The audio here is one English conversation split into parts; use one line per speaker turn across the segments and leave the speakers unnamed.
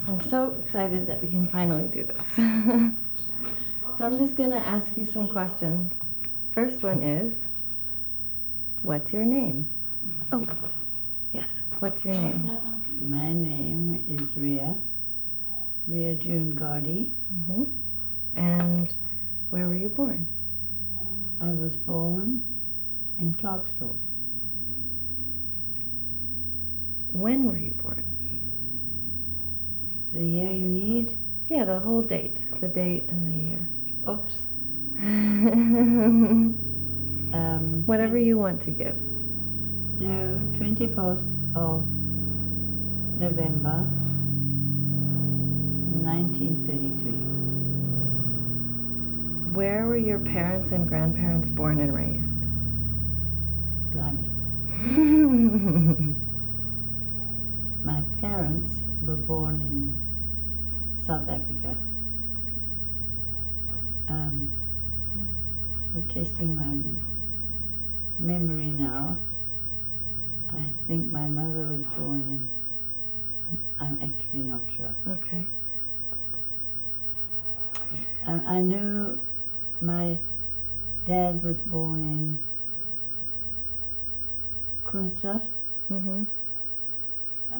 I'm so excited that we can finally do this. So I'm just going to ask you some questions. First one is, what's your name? Oh, yes. What's your name?
My name is Ria June Gardy.
Mm-hmm. And where were you born?
I was born in Clarksville.
When were you born?
The year you need?
Yeah, the whole date. The date and the year.
Oops.
Whatever you want to give.
No, 24th of November 1933.
Where were your parents and grandparents born and raised?
Blimey. My parents were born in South Africa. We're testing my memory now. I think my mother was born in, I'm actually not sure.
Okay.
I know my dad was born in Kroonstad.
Mm-hmm.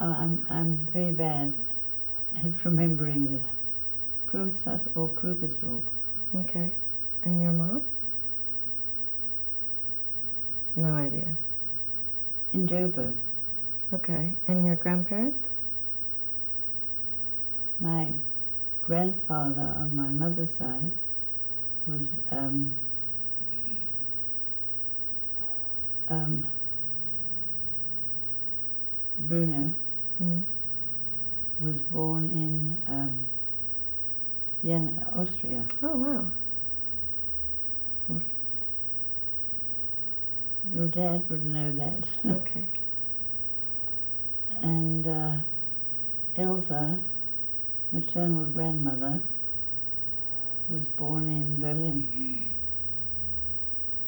I'm very bad at remembering this. Kroonstad or Krugersdorp.
Okay. And your mom? No idea.
In Joburg.
Okay. And your grandparents?
My grandfather on my mother's side was Bruno. Was born in Vienna, Austria.
Oh, wow.
Your dad would know that.
Okay.
And Elsa, maternal grandmother, was born in Berlin,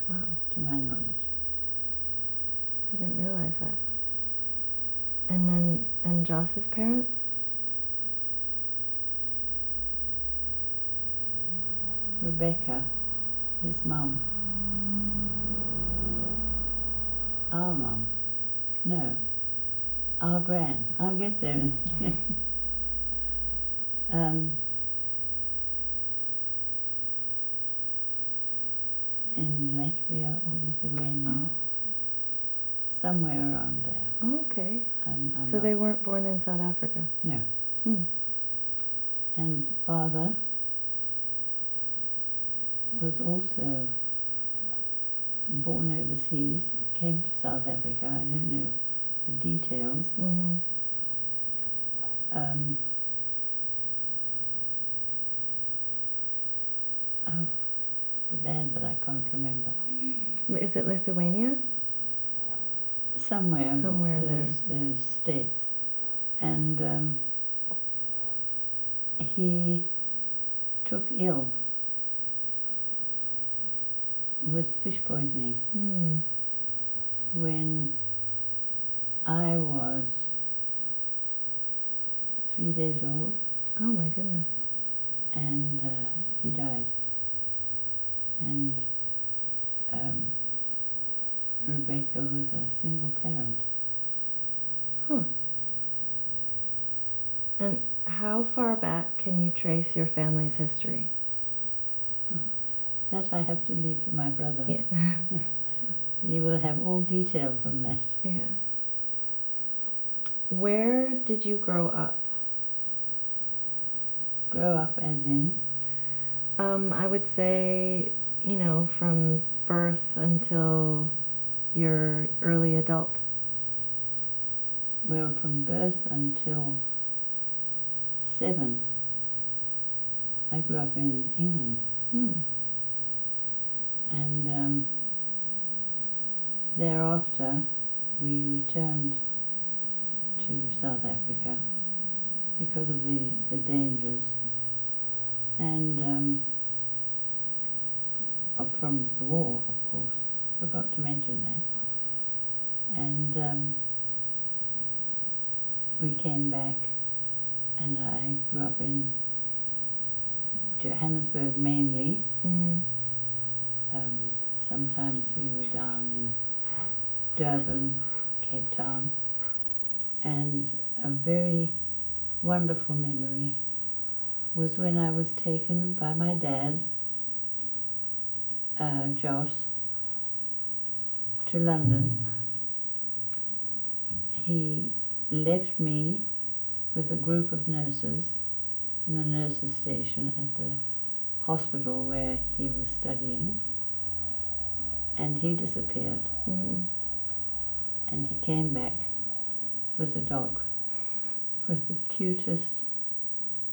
Wow.
to my knowledge.
I didn't realize that. And Joss's parents?
Rebecca, his mum. Our mum. No. Our gran. I'll get there. In Latvia or Lithuania. Somewhere around there.
Oh, okay.
I'm
So
not-
they weren't born in South Africa?
No.
Hmm.
And father was also born overseas, came to South Africa. I don't know the details.
Mm-hmm.
Oh, the bad that I can't remember.
Is it Lithuania?
Somewhere
there.
there's states. And he took ill with fish poisoning
Hmm.
when I was 3 days old,
Oh, my goodness.
and he died. And Rebecca was a single parent.
Huh. And how far back can you trace your family's history?
That I have to leave to my brother.
Yeah.
He will have all details on that.
Yeah. Where did you grow up?
Grow up as in?
I would say, from birth until your early adult.
Well, from birth until 7, I grew up in England.
Hmm.
And thereafter, we returned to South Africa because of the dangers and from the war, of course. Forgot to mention that. And we came back and I grew up in Johannesburg mainly.
Mm.
Sometimes we were down in Durban, Cape Town, and a very wonderful memory was when I was taken by my dad, Joss, to London. He left me with a group of nurses in the nurses' station at the hospital where he was studying, and he disappeared.
Mm.
And he came back with a dog, with the cutest,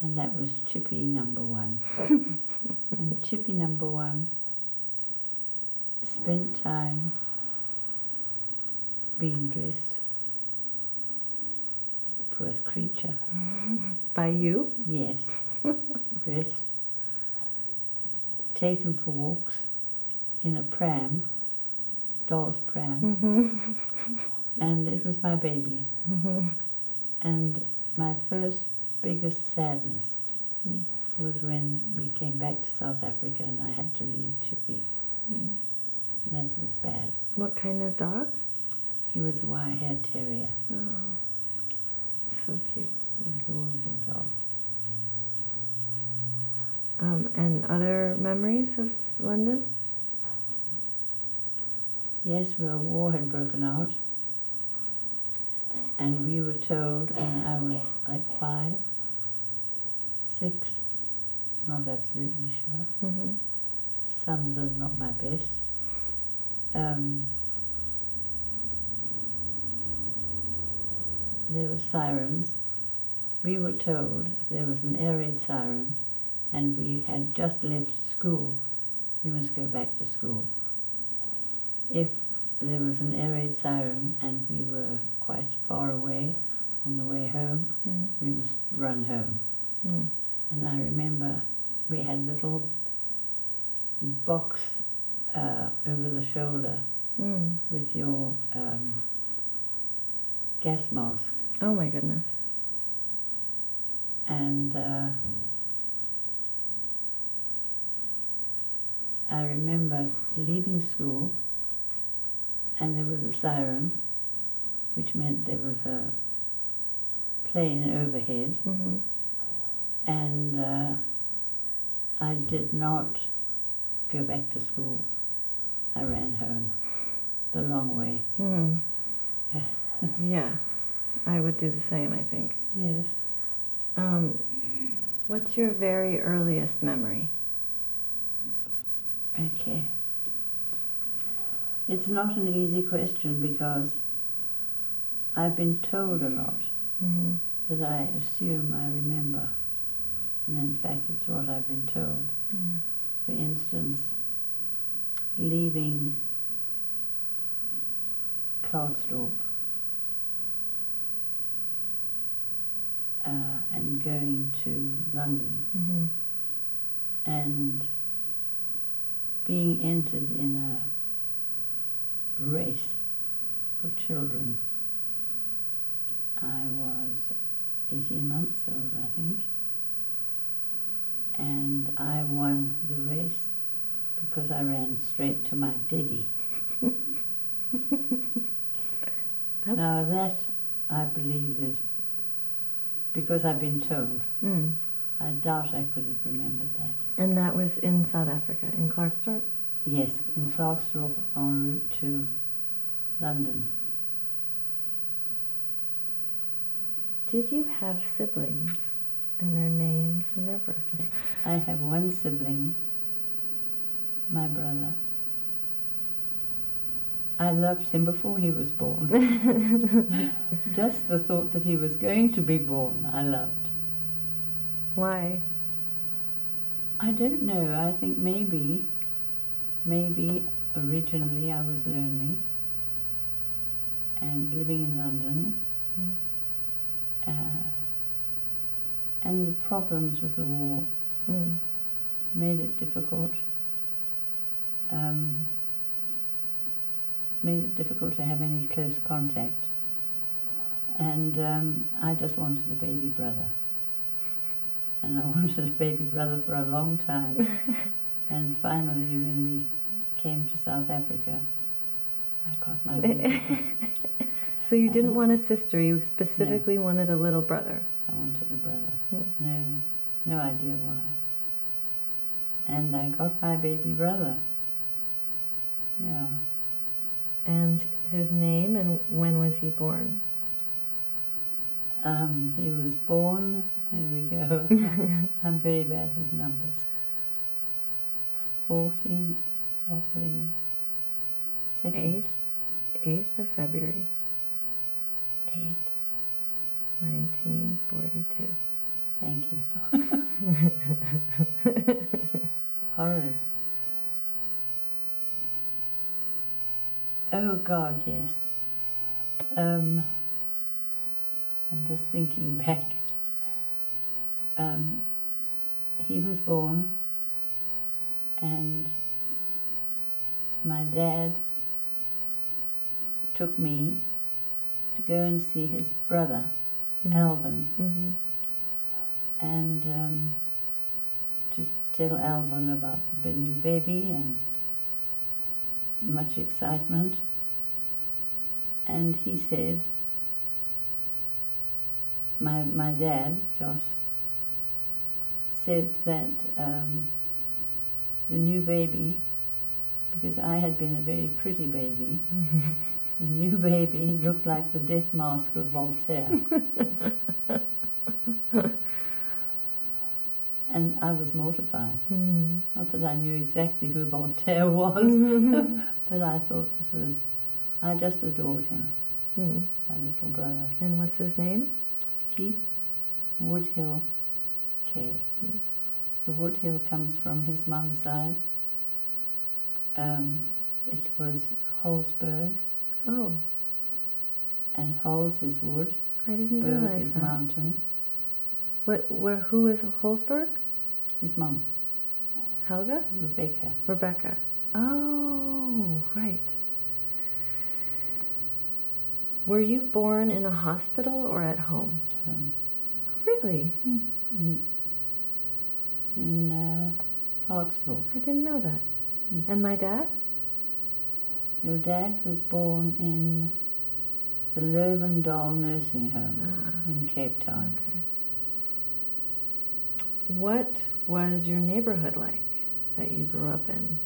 and that was Chippy number 1. And Chippy number 1 spent time being dressed. Poor creature.
By you?
Yes. Dressed. Taken for walks in a pram, doll's pram,
Mm-hmm.
and it was my baby.
Mm-hmm.
And my first biggest sadness
Mm.
was when we came back to South Africa and I had to leave Chippy.
Mm.
That was bad.
What kind of dog?
He was a wire-haired terrier.
Oh, so cute.
Adorable dog.
And other memories of London?
Yes, well, war had broken out, and we were told, and I was like 5, 6, not absolutely sure.
Mm-hmm.
Sums are not my best. There were sirens. We were told if there was an air raid siren and we had just left school, we must go back to school. If there was an air raid siren and we were quite far away on the way home,
Mm.
we must run home.
Mm.
And I remember we had little box over the shoulder
Mm.
with your gas mask.
Oh my goodness.
And I remember leaving school and there was a siren, which meant there was a plane overhead,
Mm-hmm.
and I did not go back to school. I ran home the long way.
Mm. Yeah, I would do the same, I think.
Yes.
What's your very earliest memory?
Okay. It's not an easy question because I've been told a lot
Mm-hmm.
that I assume I remember. And in fact, it's what I've been told.
Mm.
For instance, leaving Clarksdorp and going to London
Mm-hmm.
and being entered in a race for children. I was 18 months old, I think, and I won the race because I ran straight to my daddy. Now that, I believe, is because I've been told.
Mm.
I doubt I could have remembered that.
And that was in South Africa, in Clarksdorp?
Yes, in Clarksdorp en route to London.
Did you have siblings and their names and their birthdays?
I have one sibling, my brother. I loved him before he was born. Just the thought that he was going to be born, I loved.
Why?
I don't know. I think maybe originally I was lonely and living in London.
Mm.
And the problems with the war
Mm.
made it difficult. Made it difficult to have any close contact. And I just wanted a baby brother. and I wanted a baby brother for a long time. And finally, when we came to South Africa, I got my baby brother.
So you didn't want a sister, you specifically wanted a little brother.
I wanted a brother. No idea why. And I got my baby brother. Yeah.
And his name, and when was he born?
He was born, here we go, I'm very bad with numbers. 14th of the 2nd.
8th of February,
8th.
1942.
Thank you. Horrors. Oh God, yes. I'm just thinking back. He was born, and my dad took me to go and see his brother, Alvin, and to tell Alvin about the new baby, and much excitement. And he said, my dad, Josh, said that the new baby, because I had been a very pretty baby, the new baby looked like the death mask of Voltaire. And I was mortified. Not that I knew exactly who Voltaire was, but I thought this was, I just adored him, my little brother.
And what's his name?
Keith Woodhill Kaye. The Woodhill comes from his mum's side. It was Holsberg,
Oh,
and Hols is wood,
I didn't
Berg
realize
is
that.
mountain.
Who is Holsberg?
His mum,
Helga?
Rebecca.
Rebecca. Oh, right. Were you born in a hospital or at home? Really?
In Clarksville.
I didn't know that. And my dad?
Your dad was born in the Lowendal nursing home in Cape Town.
Okay. What was your neighborhood like that you grew up in?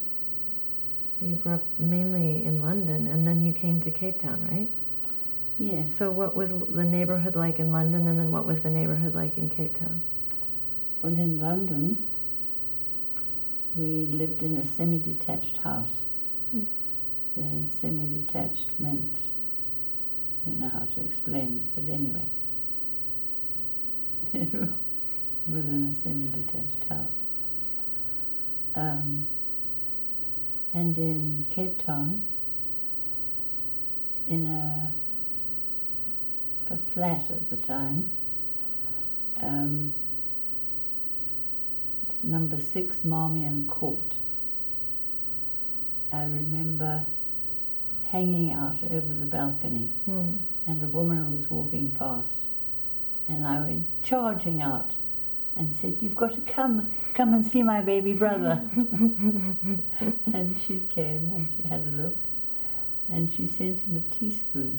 You grew up mainly in London, and then you came to Cape Town, right?
Yes.
So what was the neighborhood like in London, and then what was the neighborhood like in Cape Town?
Well, in London, we lived in a semi-detached house. The semi-detached meant, I don't know how to explain it, but anyway. It was in a semi-detached house. And in Cape Town, in a flat at the time, it's number 6 Marmion Court. I remember hanging out over the balcony, and a woman was walking past, and I went charging out and said, "You've got to come and see my baby brother." And she came and she had a look, and she sent him a teaspoon.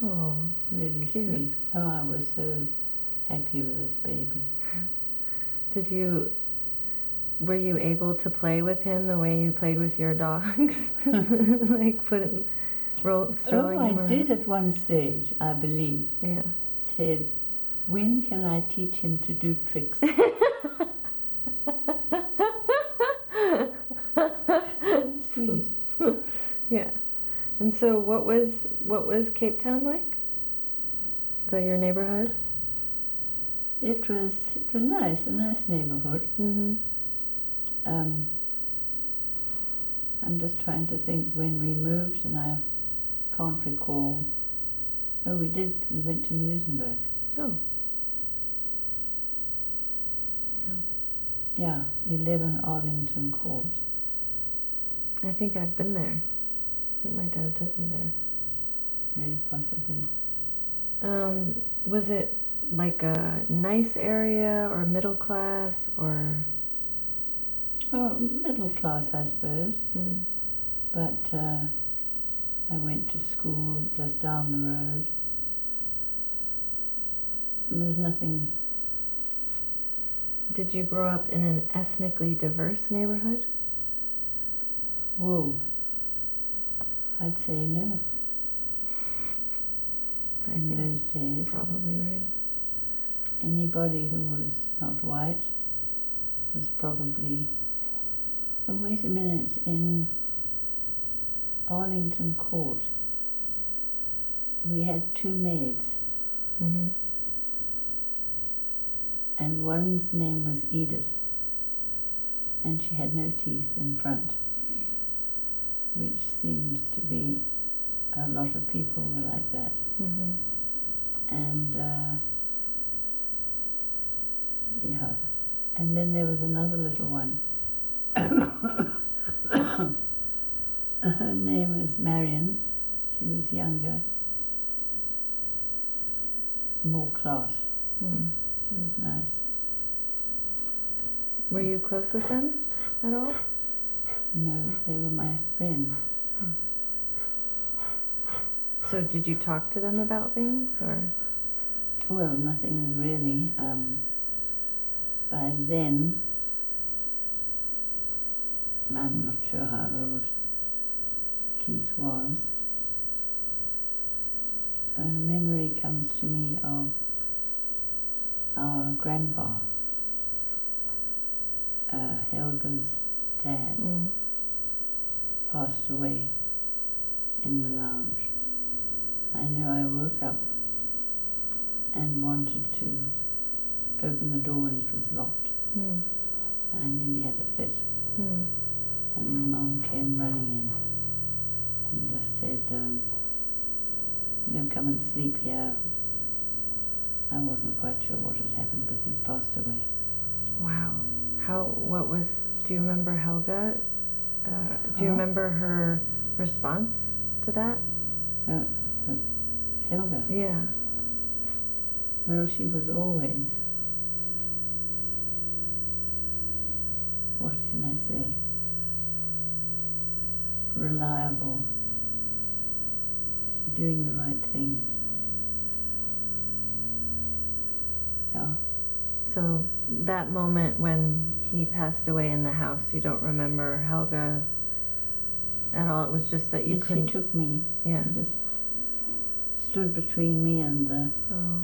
Oh,
It's really
cute.
sweet. Oh, I was so happy with this baby.
Were you able to play with him the way you played with your dogs? Like strolling
Oh, I
him around?
did at one stage, I believe.
Yeah.
Said, "When can I teach him to do tricks?" Sweet.
Yeah. And so what was Cape Town like? Your neighborhood?
It was nice, a nice neighborhood. I'm just trying to think when we moved, and I can't recall. Oh, we did. We went to Muizenberg.
Oh.
Yeah, 11 Arlington Court.
I think I've been there. I think my dad took me there.
Very possibly.
like a nice area or middle class or?
Oh, middle class, I suppose.
Mm.
But I went to school just down the road. There was nothing.
Did you grow up in an ethnically diverse neighborhood?
Whoa. I'd say no.
I
In
think
those days,
probably right.
anybody who was not white was probably. Oh, wait a minute. In Arlington Court, we had two maids,
Mm-hmm.
and one's name was Edith, and she had no teeth in front, which seems to be a lot of people were like that.
Mm-hmm.
And yeah, and then there was another little one. Her name was Marion. She was younger, more class.
Mm.
She was nice.
Were you close with them at all?
No, they were my friends.
So did you talk to them about things or?
Well, nothing really. By then, I'm not sure how old Keith was. A memory comes to me of our grandpa, Helga's dad,
Mm.
passed away in the lounge. I know I woke up and wanted to open the door and it was locked.
Mm.
I nearly had a fit.
Mm.
And Mum came running in and just said, no, come and sleep here. I wasn't quite sure what had happened, but he'd passed away.
Wow. Do you remember Helga? Do you remember her response to that?
Helga?
Yeah.
Well, she was always, what can I say, reliable, doing the right thing. Yeah.
So that moment when he passed away in the house, you don't remember Helga at all? It was just that you
Yes,
couldn't.
she took me.
Yeah.
She just stood between me and the
Oh,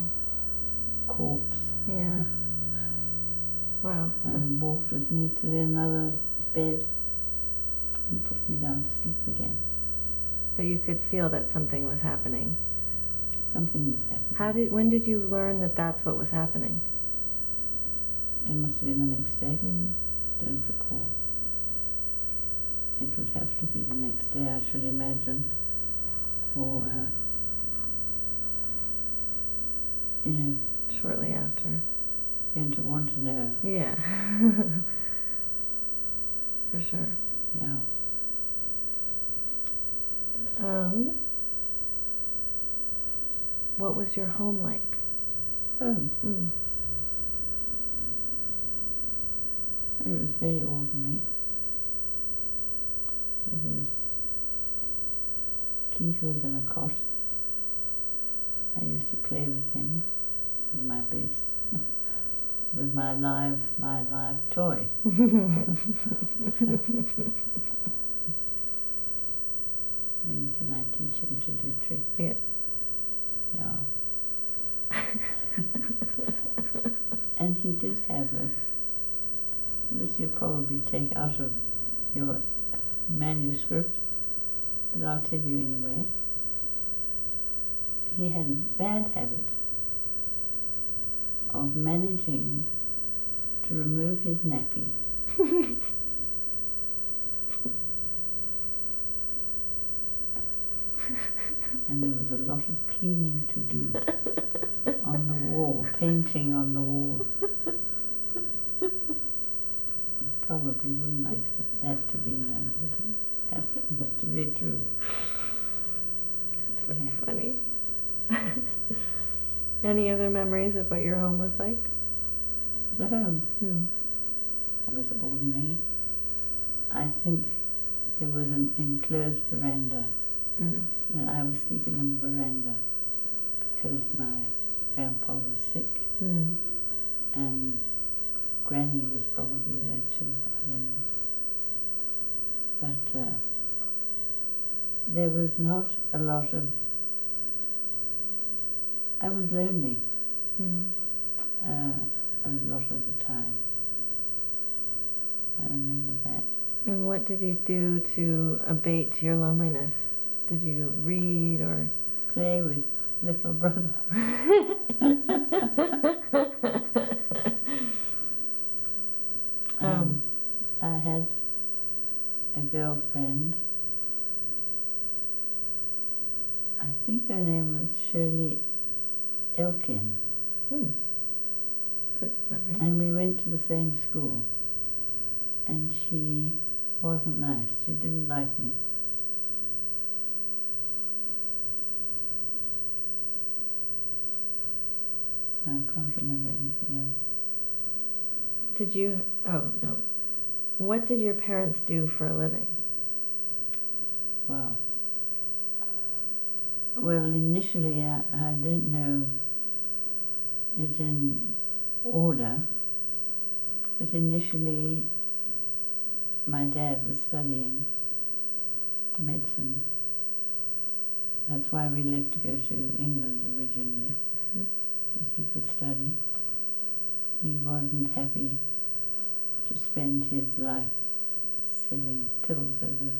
corpse
yeah. Wow.
and walked with me to another bed and put me down to sleep again.
But you could feel that something was happening.
Something was happening.
When did you learn that that's what was happening?
It must have been the next day.
Mm.
I don't recall. It would have to be the next day, I should imagine, for
Shortly after.
you to want to know.
Yeah. For sure.
Yeah.
What was your home like?
Oh,
Mm.
it was very ordinary. It was, Keith was in a cot. I used to play with him. It was my best. It was my live toy. When can I teach him to do tricks?
Yeah.
Yeah. And he did have this you'll probably take out of your manuscript, but I'll tell you anyway. He had a bad habit of managing to remove his nappy and there was a lot of cleaning to do on the wall, painting on the wall. Probably wouldn't like that to be known, but it happens to be true.
That's very funny. Any other memories of what your home was like?
The home
Hmm.
was ordinary. I think there was an enclosed veranda,
Mm.
and I was sleeping in the veranda because my grandpa was sick,
Mm.
and Granny was probably there too. I don't know. But there was not a lot of. I was lonely
Mm.
a lot of the time. I remember that.
And what did you do to abate your loneliness? Did you read or?
Play with little brother. I had a girlfriend. I think her name was Shirley Elkin,
Hmm. That's a good memory.
and we went to the same school. And she wasn't nice. She didn't like me. I can't remember anything else.
Did you? Oh no. What did your parents do for a living?
Wow. Well, initially, I don't know it in order, but initially, my dad was studying medicine. That's why we left to go to England originally, that he could study. He wasn't happy to spend his life selling pills over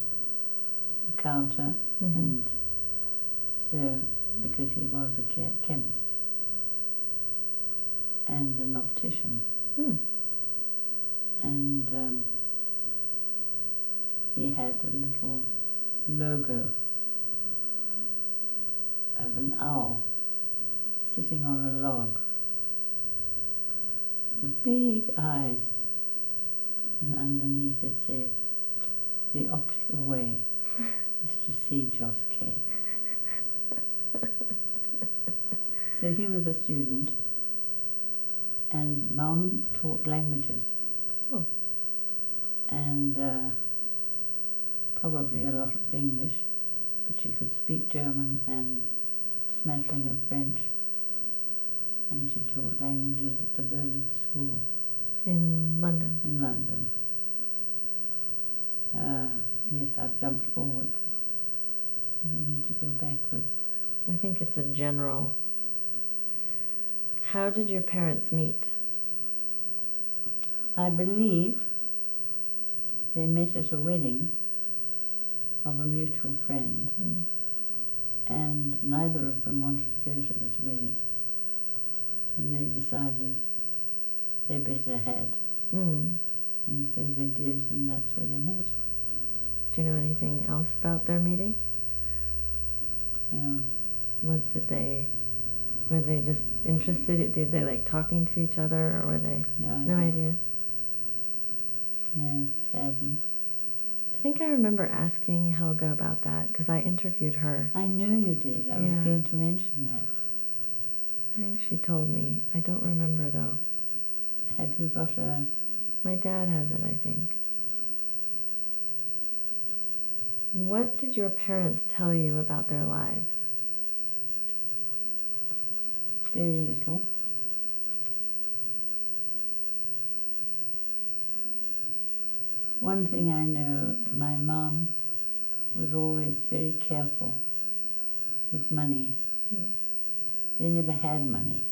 the counter, and so, because he was a chemist and an optician.
Hmm.
And he had a little logo of an owl sitting on a log with big eyes, and underneath it said, "The optical way is to see Jos Kaye." So he was a student, and Mum taught languages.
Oh.
And probably a lot of English, but she could speak German and a smattering of French. And she taught languages at the Berlitz School
In London.
in London. Yes, I've jumped forwards. We need to go backwards.
I think it's a general. How did your parents meet?
I believe they met at a wedding of a mutual friend, and neither of them wanted to go to this wedding. And they decided they better had.
Mm.
And so they did, and that's where they met.
Do you know anything else about their meeting?
So,
Were they just interested? Did they like talking to each other, or were they? No idea.
No, sadly.
I think I remember asking Helga about that because I interviewed her.
I know you did. I was
Yeah.
going to mention that.
I think she told me. I don't remember though.
Have you got a...
My dad has it, I think. What did your parents tell you about their lives?
Very little. One thing I know, my mom was always very careful with money. They never had money,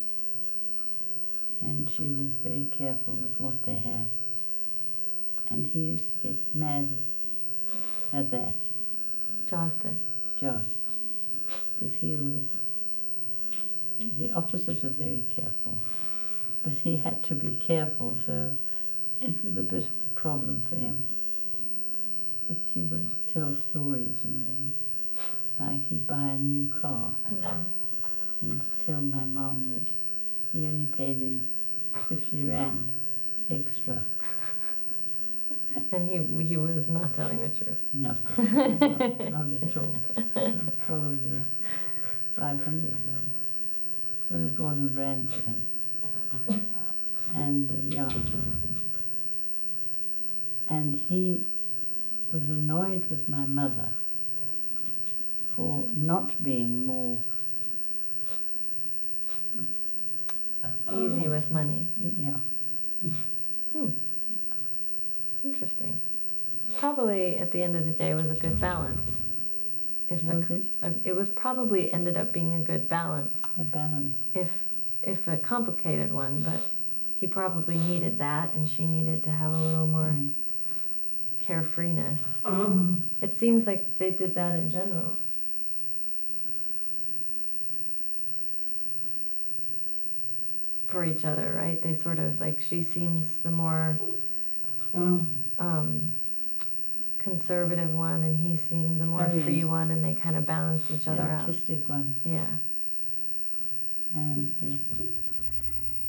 and she was very careful with what they had. And he used to get mad at that,
Jos did.
Jos, because he was the opposite of very careful. But he had to be careful, so it was a bit of a problem for him. But he would tell stories, you know, like he'd buy a new car and tell my mom that he only paid in 50 Rand extra.
And he was not telling the truth.
No, not at all. Probably 500 Rand. Well, it wasn't rands then. And, yeah. And he was annoyed with my mother for not being more
Easy with money.
yeah.
Interesting. Probably at the end of the day was a good balance.
Was it?
It was probably ended up being a good balance.
A balance.
If a complicated one, but he probably needed that, and she needed to have a little more carefreeness. It seems like they did that in general. For each other, right? They sort of like, she seems the more conservative one, and he seemed the more free
yes.
one, and they kind of balanced each
The
other out.
artistic one.
Yeah.
Yes.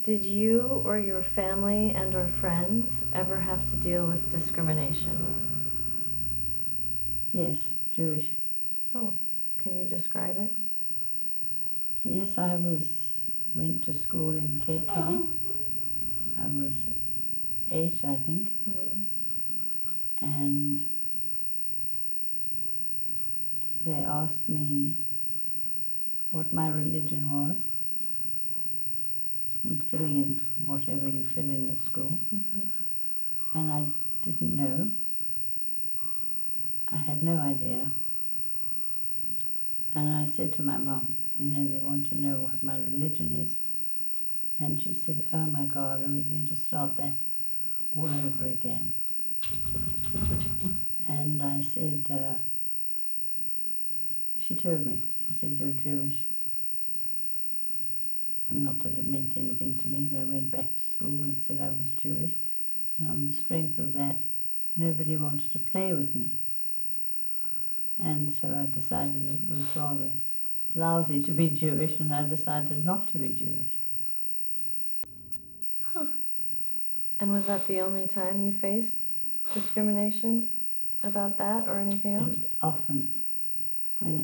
Did you or your family and or friends ever have to deal with discrimination?
Yes, Jewish.
Oh, can you describe it?
Yes, went to school in Cape Town. I was 8, I think. And they asked me what my religion was. I'm filling in whatever you fill in at school. And I didn't know. I had no idea. And I said to my mum, they want to know what my religion is. And she said, oh my God, are we going to start that all over again? And I said, she told me, she said, you're Jewish. Not that it meant anything to me, but I went back to school and said I was Jewish. And on the strength of that, nobody wanted to play with me. And so I decided it was rather lousy to be Jewish, and I decided not to be Jewish.
Huh. And was that the only time you faced discrimination about that or anything else?
Often,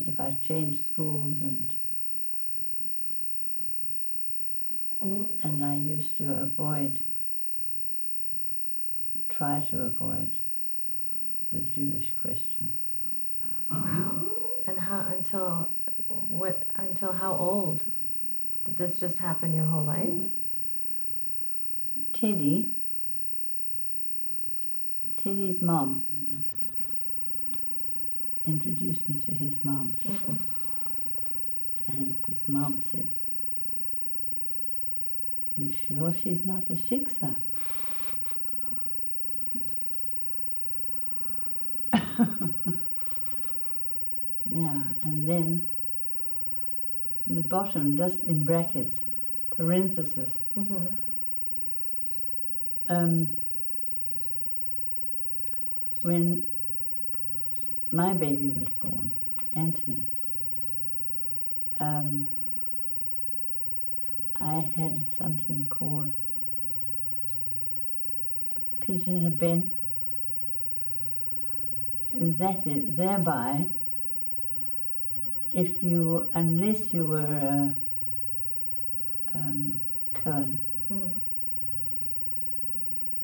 if I changed schools and I used to try to avoid the Jewish question.
Wow. And until how old? Did this just happen your whole life?
Teddy's mom introduced me to his mom. And his mom said, you sure she's not a shiksa? Yeah, and then the bottom, just in brackets, parenthesis. When my baby was born, Anthony, I had something called a pigeon a ben. That is, thereby, unless you were a Cohen,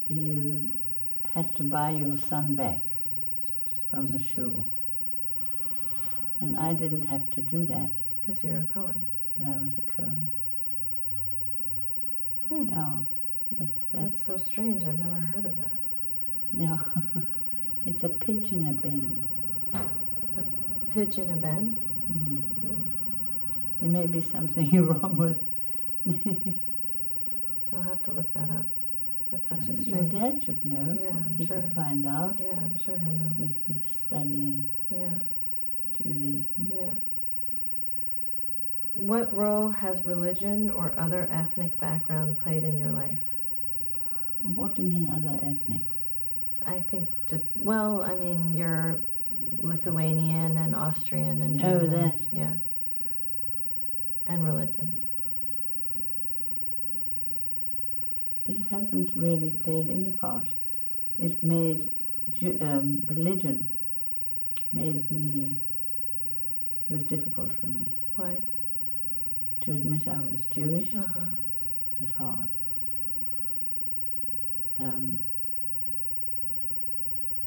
you had to buy your son back from the shul. And I didn't have to do that.
Because you're a Cohen.
Because I was a Cohen. Yeah,
that's so strange. I've never heard of that.
Yeah, it's a pigeon a ben.
A pigeon a ben?
There may be something wrong with.
I'll have to look that up. That's such a
Your
strange.
dad should know.
Yeah, I'm
he
sure.
could find out.
Yeah, I'm sure he'll know.
With his studying
Yeah.
Judaism.
Yeah. What role has religion or other ethnic background played in your life?
What do you mean other ethnic?
I think you're Lithuanian and Austrian and German.
Oh, that.
Yeah. And religion.
It hasn't really played any part. It made religion was difficult for me
Why?
to admit I was Jewish
Uh-huh.
was hard.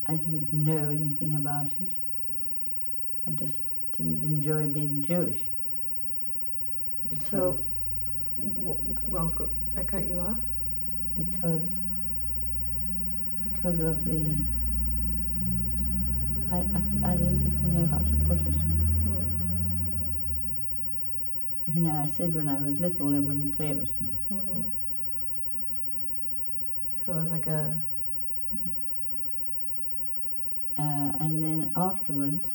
I didn't know anything about it. I just didn't enjoy being Jewish.
So, well, I cut you off?
Because of the, I don't even know how to put it. You know, I said when I was little they wouldn't play with me.
Mm-hmm. So it was like a...
And then afterwards,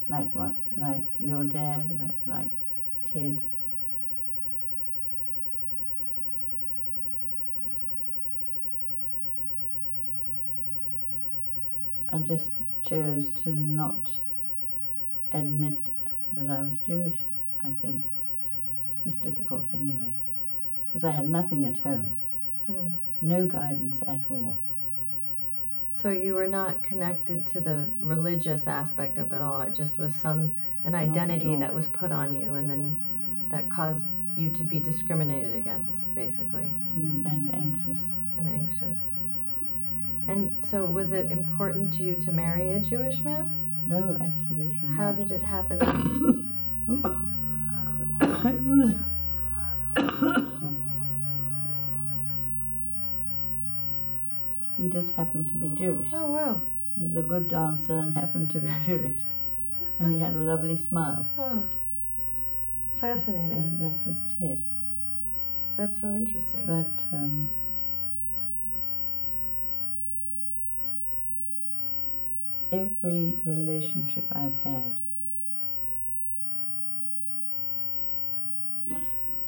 like what, like your dad, like Ted, I just chose to not admit that I was Jewish, I think. It was difficult anyway, because I had nothing at home, no guidance at all.
So you were not connected to the religious aspect of it all. It just was an identity that was put on you, and then that caused you to be discriminated against, basically.
And anxious.
And anxious. And so was it important to you to marry a Jewish man?
No, absolutely not.
How did it happen?
It was he just happened to be Jewish.
Oh, wow.
He was a good dancer and happened to be Jewish. And he had a lovely smile.
Oh, fascinating.
And that was Ted.
That's so interesting.
But every relationship I've had,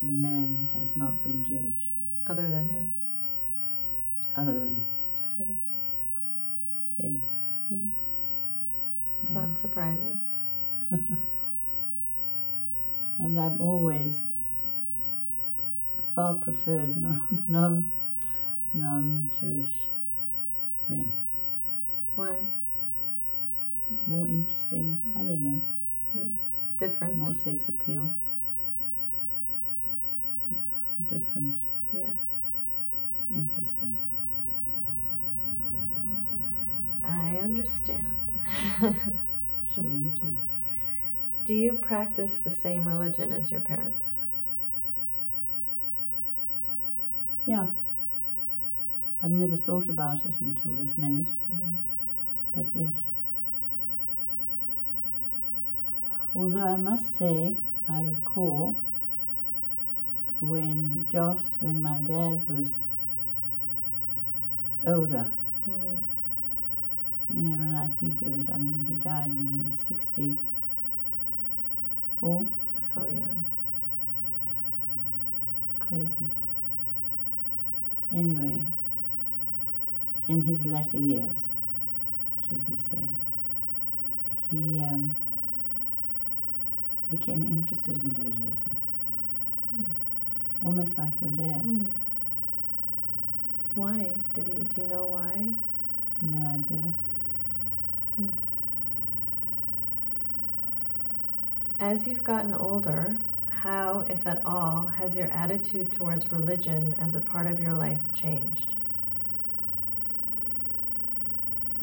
the man has not been Jewish.
Other than him?
Other than
Teddy.
Ted.
It's not surprising.
And I've always far preferred non-Jewish men.
Why?
More interesting, I don't know.
Different.
More sex appeal. Yeah, different.
Yeah.
Interesting.
I understand.
Sure you do.
Do you practice the same religion as your parents?
Yeah. I've never thought about it until this minute, but yes. Although I must say, I recall when my dad was older, you know, when I think of it, I mean, he died when he was 64.
So young.
Crazy. Anyway, in his latter years, should we say, he became interested in Judaism. Almost like your dad.
Why? Do you know why?
No idea.
As you've gotten older, how, if at all, has your attitude towards religion as a part of your life changed?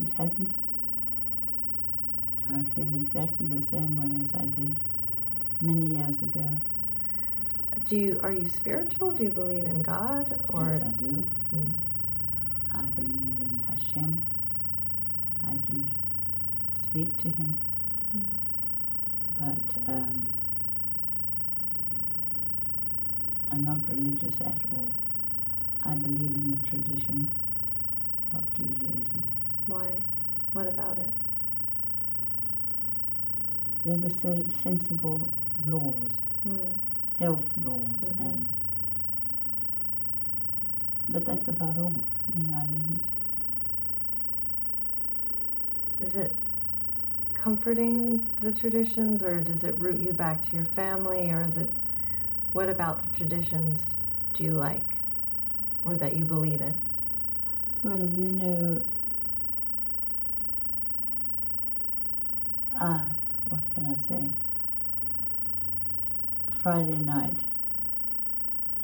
It hasn't. I feel exactly the same way as I did many years ago.
Are you spiritual? Do you believe in God? Or?
Yes, I do. I believe in Hashem. I do speak to him. But I'm not religious at all. I believe in the tradition of Judaism.
Why? What about it?
There were sensible laws, health laws, but that's about all. You know, I didn't.
Is it comforting, the traditions, or does it root you back to your family, or is it, what about the traditions do you like, or that you believe in?
Well, you know, what can I say? Friday night,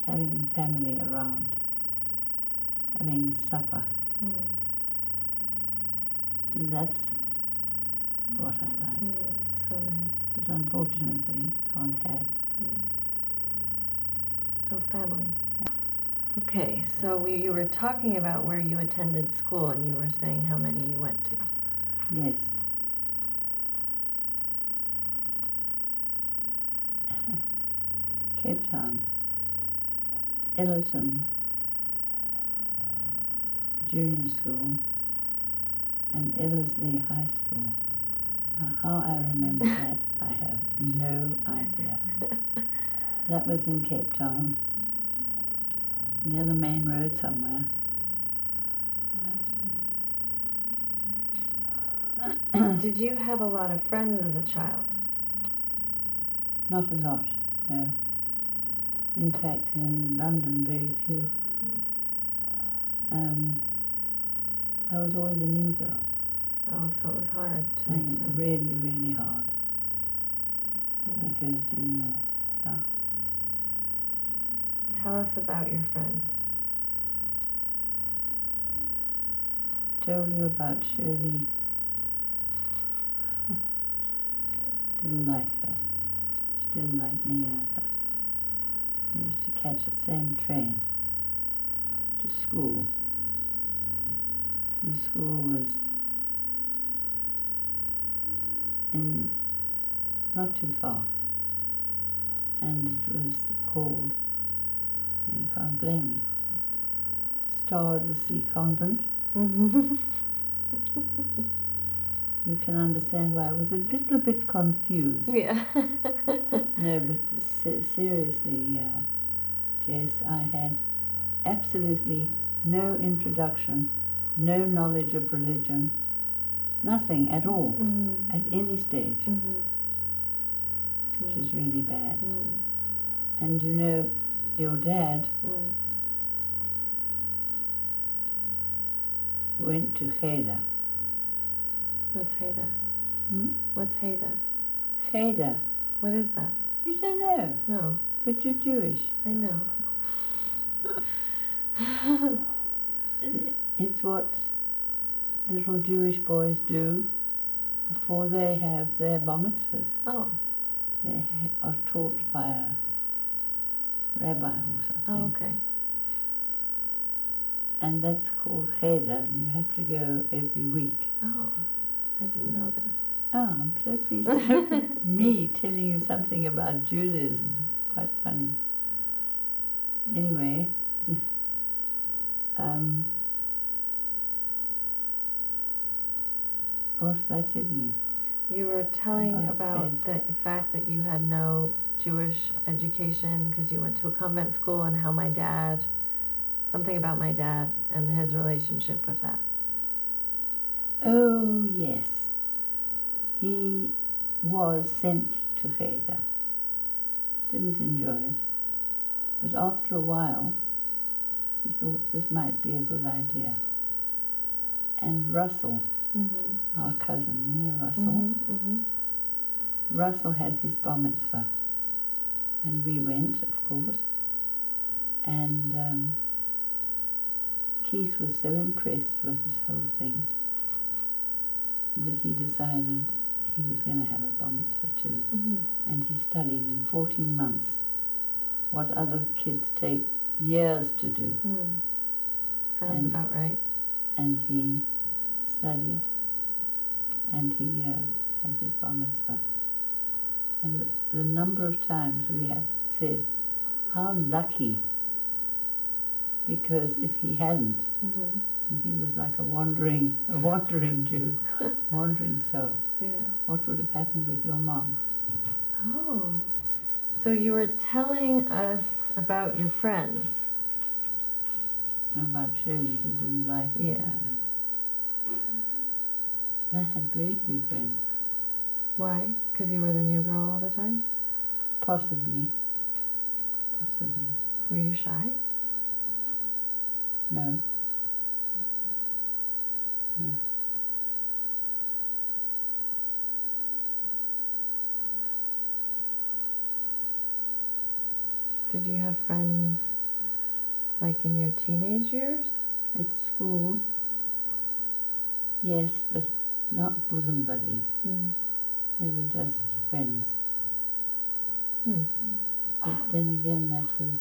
having family around, having supper. That's what I like.
So nice.
But unfortunately, can't have.
So family. Okay, so you were talking about where you attended school, and you were saying how many you went to.
Yes. Cape Town, Ellerton Junior School, and Ellerslie High School. Now, how I remember that, I have no idea. That was in Cape Town, near the main road somewhere.
Did you have a lot of friends as a child?
Not a lot, no. In fact, in London, very few. I was always a new girl.
Oh, so it was hard to make
And
friends.
really, really hard. Because yeah.
Tell us about your friends.
I told you about Shirley. Didn't like her. She didn't like me either. We used to catch the same train to school. The school was in not too far, and it was called, you can't blame me, Star of the Sea Convent. You can understand why I was a little bit confused.
Yeah.
No, but seriously, Jess, I had absolutely no introduction, no knowledge of religion, nothing at all, at any stage, which is really bad. And you know, your dad went to Kaye.
What's Haida? What's Haida?
Kaye.
What is that?
You don't know,
No,
but you're Jewish.
I know.
It's what little Jewish boys do before they have their bar mitzvahs.
Oh,
They are taught by a rabbi or something.
oh, okay.
And that's called cheder, and you have to go every week.
Oh, I didn't know this.
Oh, I'm so pleased to have me telling you something about Judaism. Quite funny. Anyway, what was I telling you?
You were telling
About
about the fact that you had no Jewish education because you went to a convent school, and how my dad, something about my dad and his relationship with that.
Oh, yes. He was sent to cheder. Didn't enjoy it. But after a while, he thought this might be a good idea. And Russell, our cousin, you know Russell? Russell had his bar mitzvah. And we went, of course. And Keith was so impressed with this whole thing that he decided he was going to have a bar mitzvah too. And he studied in 14 months what other kids take years to do.
Sounds about right.
And he studied, and he had his bar mitzvah. And the number of times we have said, how lucky, because if he hadn't, and he was like a wandering Jew, wandering soul,
Yeah.
what would have happened with your mom?
Oh. So you were telling us about your friends.
About Shirley, who didn't like me.
Yes.
I had very few friends.
Why? Because you were the new girl all the time?
Possibly. Possibly.
Were you shy?
No. No.
did you have friends like in your teenage years?
At school, yes, but not bosom buddies.
Mm.
They were just friends.
Hmm.
But then again, that was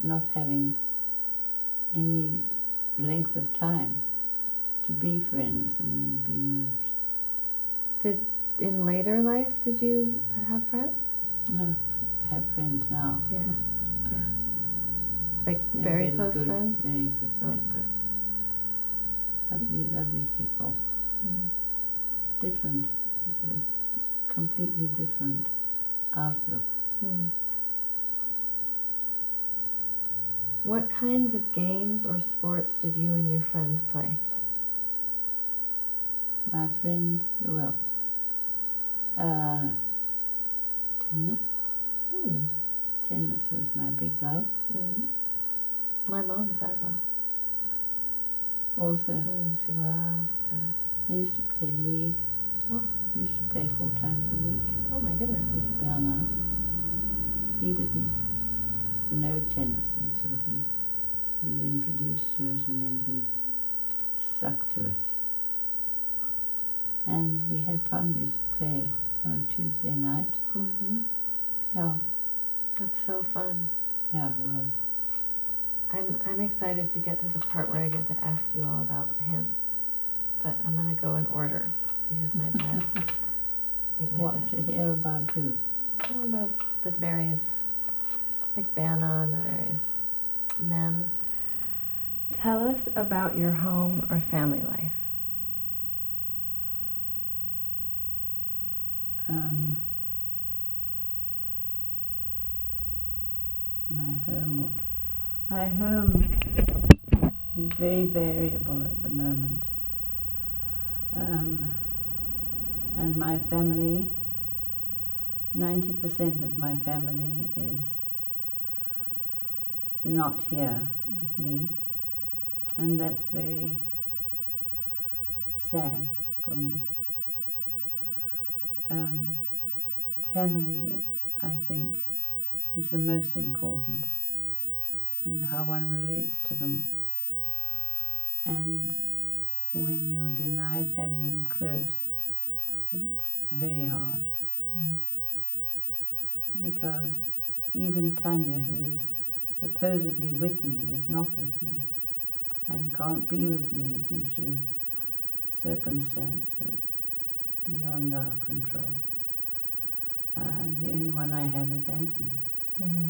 not having any length of time to be friends and then be moved.
In later life, did you have friends?
I have friends now.
Yeah. Yeah. Like
They're
very close
good,
friends?
Very good
Oh,
friends.
good.
Lovely, lovely people.
Mm.
Different, just completely different outlook.
Hmm. What kinds of games or sports did you and your friends play?
My friends, well, tennis.
Hmm.
Tennis was my big love.
Mm. My mom is as well.
Also,
She loved tennis.
I used to play league.
Oh.
Used to play 4 times a week
Oh my goodness.
with Bernard. He didn't know tennis until he was introduced to it, and then he stuck to it. And we had fun. We used to play on a Tuesday night.
Mm-hmm.
Yeah,
That's so fun.
yeah, it was.
I'm excited to get to the part where I get to ask you all about him. But I'm gonna go in order because my dad. I think my
What, to
dad.
hear about who?
All about the various, like Bannon, the various men. Tell us about your home or family life.
My home is very variable at the moment. And my family, 90% of my family is not here with me, and that's very sad for me. Family, I think, is the most important, and how one relates to them. And when you're denied having them close, it's very hard.
Mm.
Because even Tanya, who is supposedly with me, is not with me and can't be with me due to circumstances beyond our control. And the only one I have is Anthony.
Mm-hmm.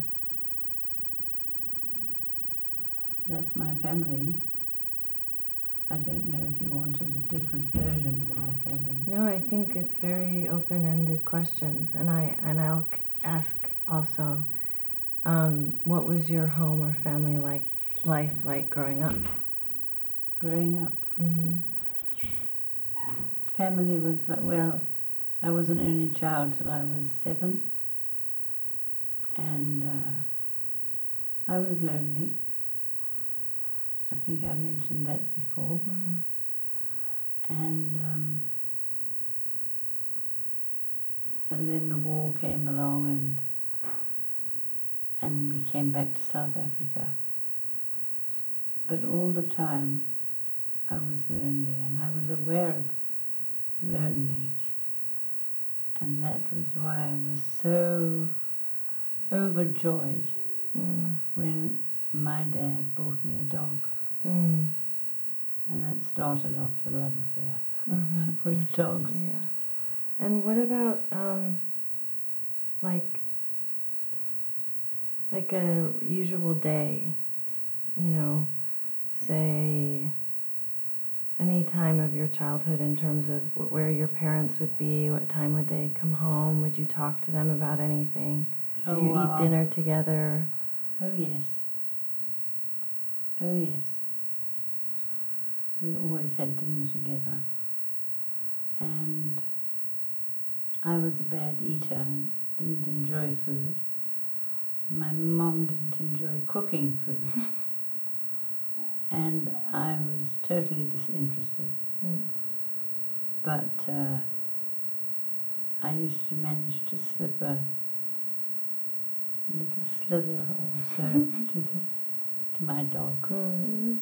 That's my family. I don't know if you wanted a different version of my family.
No, I think it's very open-ended questions, and I'll ask also, what was your home or family life like growing up?
Growing up,
Mm-hmm.
family was like, well, I was an only child till I was 7, and I was lonely. I think I mentioned that before.
Mm-hmm.
And then the war came along, and we came back to South Africa. But all the time I was lonely, and I was aware of lonely. And that was why I was so overjoyed when my dad bought me a dog.
Mm.
And that started off the love affair
Mm-hmm.
with dogs.
Yeah. And what about like a usual day? You know, say any time of your childhood in terms of where your parents would be, what time would they come home? Would you talk to them about anything? Did you eat dinner together?
Oh yes. Oh yes. We always had dinner together. And I was a bad eater and didn't enjoy food. My mom didn't enjoy cooking food. And I was totally disinterested.
Mm.
But I used to manage to slip a little slither or so to my dog.
Mm.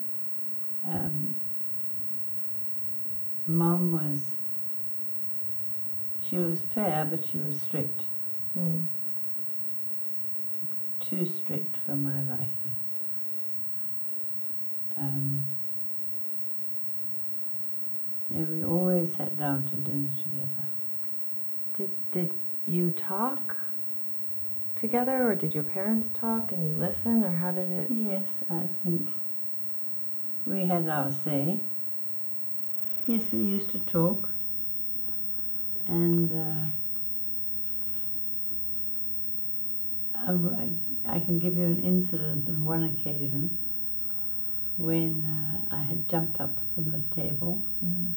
Mum she was fair, but she was strict.
Mm.
Too strict for my liking. We always sat down to dinner together.
Did you talk together, or did your parents talk and you listen, or how did it?
Yes, I think we had our say. Yes, we used to talk, and I can give you an incident on one occasion when I had jumped up from the table.
Mm.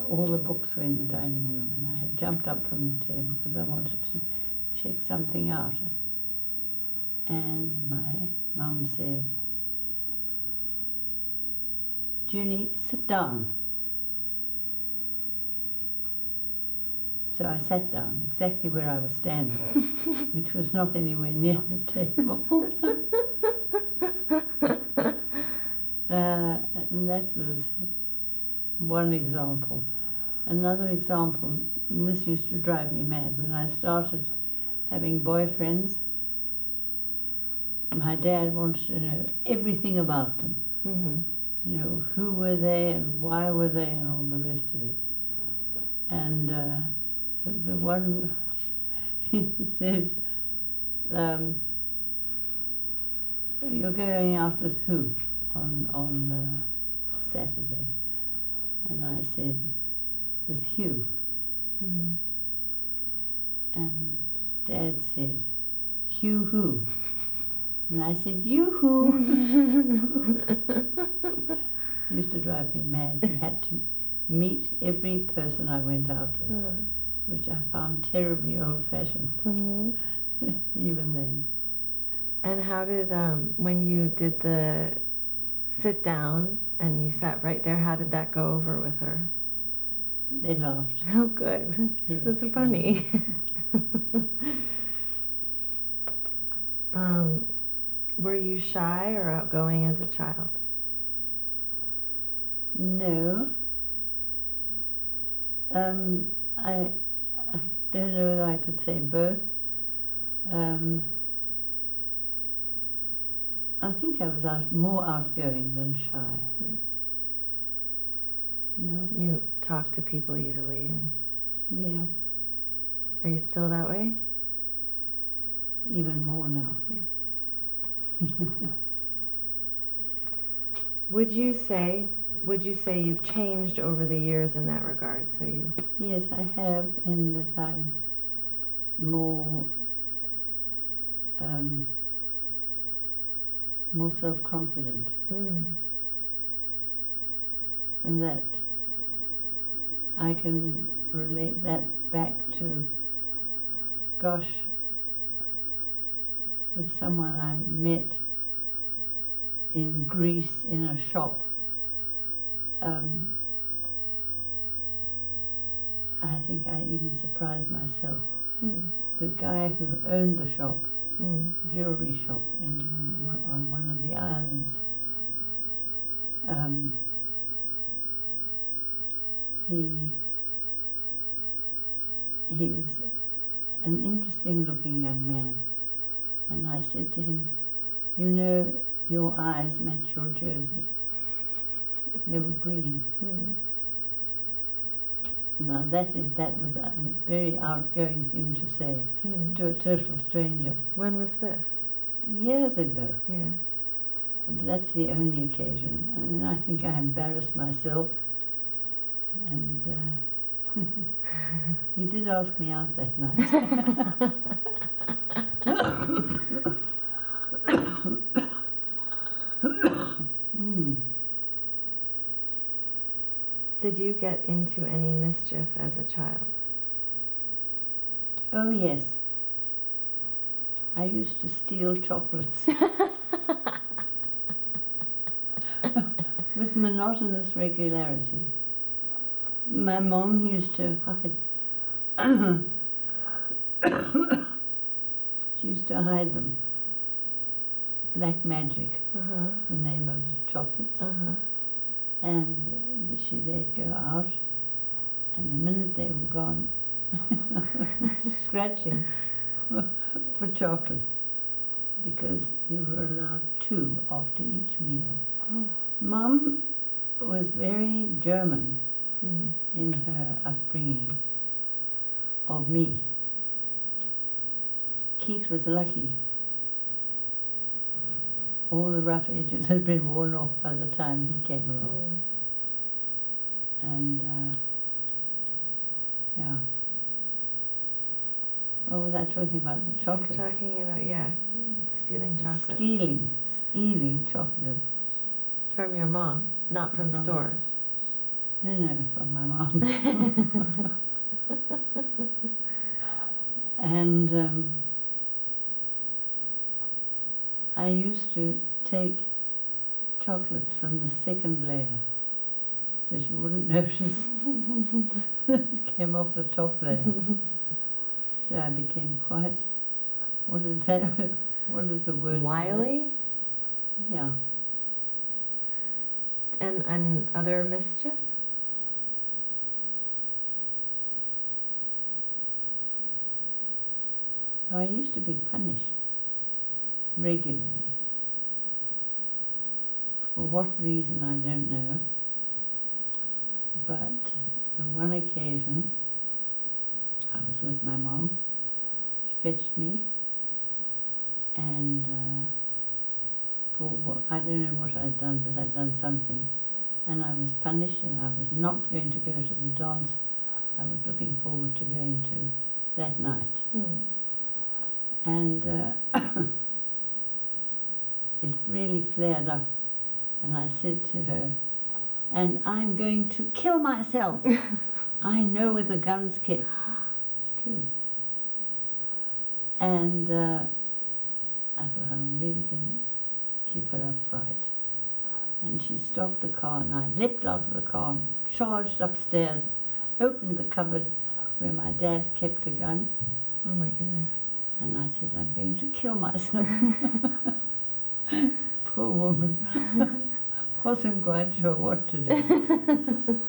All the books were in the dining room, and I had jumped up from the table because I wanted to check something out. And my mum said, "Junie, sit down." So I sat down exactly where I was standing, which was not anywhere near the table. And that was one example. Another example, and this used to drive me mad, when I started having boyfriends, my dad wanted to know everything about them.
Mm-hmm.
You know, who were they and why were they and all the rest of it. And the one, he said, "You're going out with who on Saturday?" And I said, "With Hugh."
Mm.
And Dad said, "Hugh who?" And I said, "You who?" It used to drive me mad. He had to meet every person I went out with, which I found terribly old-fashioned,
Mm-hmm.
even then.
And how did, when you did the sit down and you sat right there, how did that go over with her?
They laughed.
Oh, good.
Yes.
This is funny. Were you shy or outgoing as a child?
No. I don't know whether I could say both. I think I was more outgoing than shy. Yeah.
You talk to people easily, and
Yeah.
are you still that way?
Even more now.
Yeah. Would you say you've changed over the years in that regard? So you.
Yes, I have, in that I'm more self-confident, and that I can relate that back to, gosh, with someone I met in Greece in a shop. I think I even surprised myself. The guy who owned the shop, jewelry shop on one of the islands, he was an interesting looking young man, and I said to him, "You know, your eyes match your jersey." They were green. Now that was a very outgoing thing to say to a total stranger.
When was this?
Years ago.
Yeah.
But that's the only occasion. And I think I embarrassed myself. And he did ask me out that night.
Did you get into any mischief as a child?
Oh, yes. I used to steal chocolates with monotonous regularity. My mom used to hide she used to hide them. Black Magic
Uh-huh.
was the name of the chocolates.
Uh-huh.
And they'd go out, and the minute they were gone, scratching for chocolates, because you were allowed 2 after each meal.
Oh.
Mum was very German
Mm.
in her upbringing of me. Keith was lucky. All the rough edges had been worn off by the time he came along.
Mm.
And, yeah. What was I talking about? The
You're
chocolates?
talking about, yeah, stealing chocolate.
Stealing chocolates.
From your mom, not from stores.
No, from my mom. And I used to take chocolates from the second layer so she wouldn't notice it came off the top layer. So I became quite, what is that? What is the word?
Wily?
Yeah.
And other mischief?
I used to be punished regularly. For what reason, I don't know. But the one occasion, I was with my mom. She fetched me, and I don't know what I'd done, but I'd done something. And I was punished, and I was not going to go to the dance I was looking forward to going to that night.
Hmm.
And it really flared up, and I said to her, "And I'm going to kill myself. I know where the gun's kept." It's true. And I thought, I'm really going to give her a fright. And she stopped the car, and I leapt out of the car and charged upstairs, opened the cupboard where my dad kept a gun.
Oh my goodness.
And I said, "I'm going to kill myself." Poor woman. Wasn't quite sure what to do.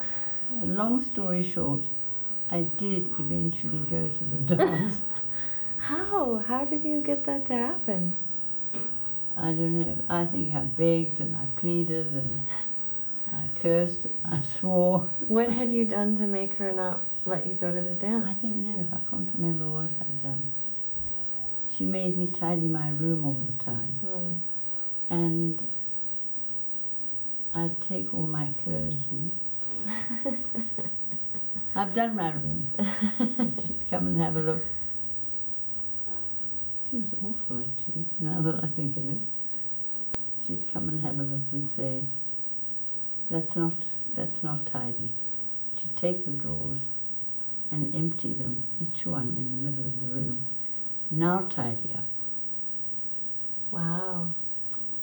Long story short, I did eventually go to the dance.
How? How did you get that to happen?
I don't know. I think I begged and I pleaded and I cursed, I swore.
What had you done to make her not let you go to the
I
dance?
don't know. I can't remember what I'd done. She made me tidy my room all the time.
Hmm.
And I'd take all my clothes and I've done my room. She'd come and have a look. She was awful, actually, now that I think of it. She'd come and have a look and say, that's not tidy." She'd take the drawers and empty them, each one in the middle of the room. "Now tidy up."
Wow.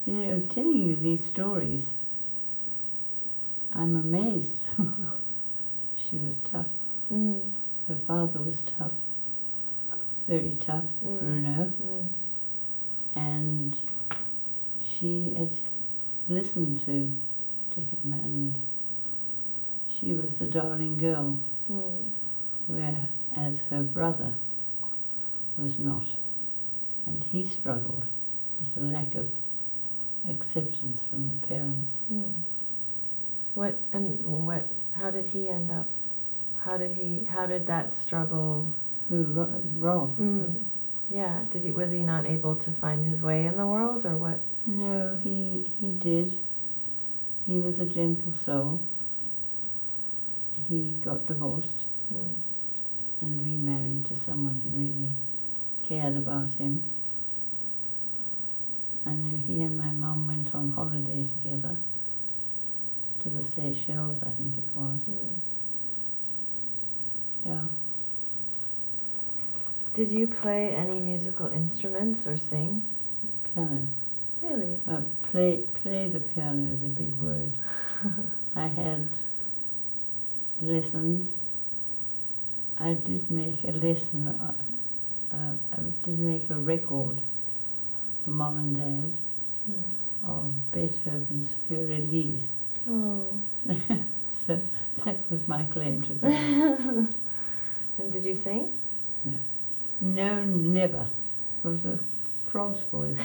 You know, telling you these stories, I'm amazed. She was tough.
Mm.
Her father was tough, very tough, Bruno.
Mm.
And she had listened to him, and she was the darling girl,
Mm.
whereas her brother was not. And he struggled with the lack of acceptance from the parents.
Mm. How did he end up? How did that struggle?
Who, Rob?
Mm. Yeah, was he not able to find his way in the world, or what?
No, he did. He was a gentle soul. He got divorced and remarried to someone who really cared about him. I know he and my mum went on holiday together to the Seychelles, I think it was. Yeah.
Did you play any musical instruments or sing?
Piano.
Really?
Play the piano is a big word. I had lessons I did make a lesson, I did make a record for Mom and Dad of Beethoven's Fiorellis.
Oh.
So that was my claim to fame.
And did you sing?
No, never. It was a frog's voice.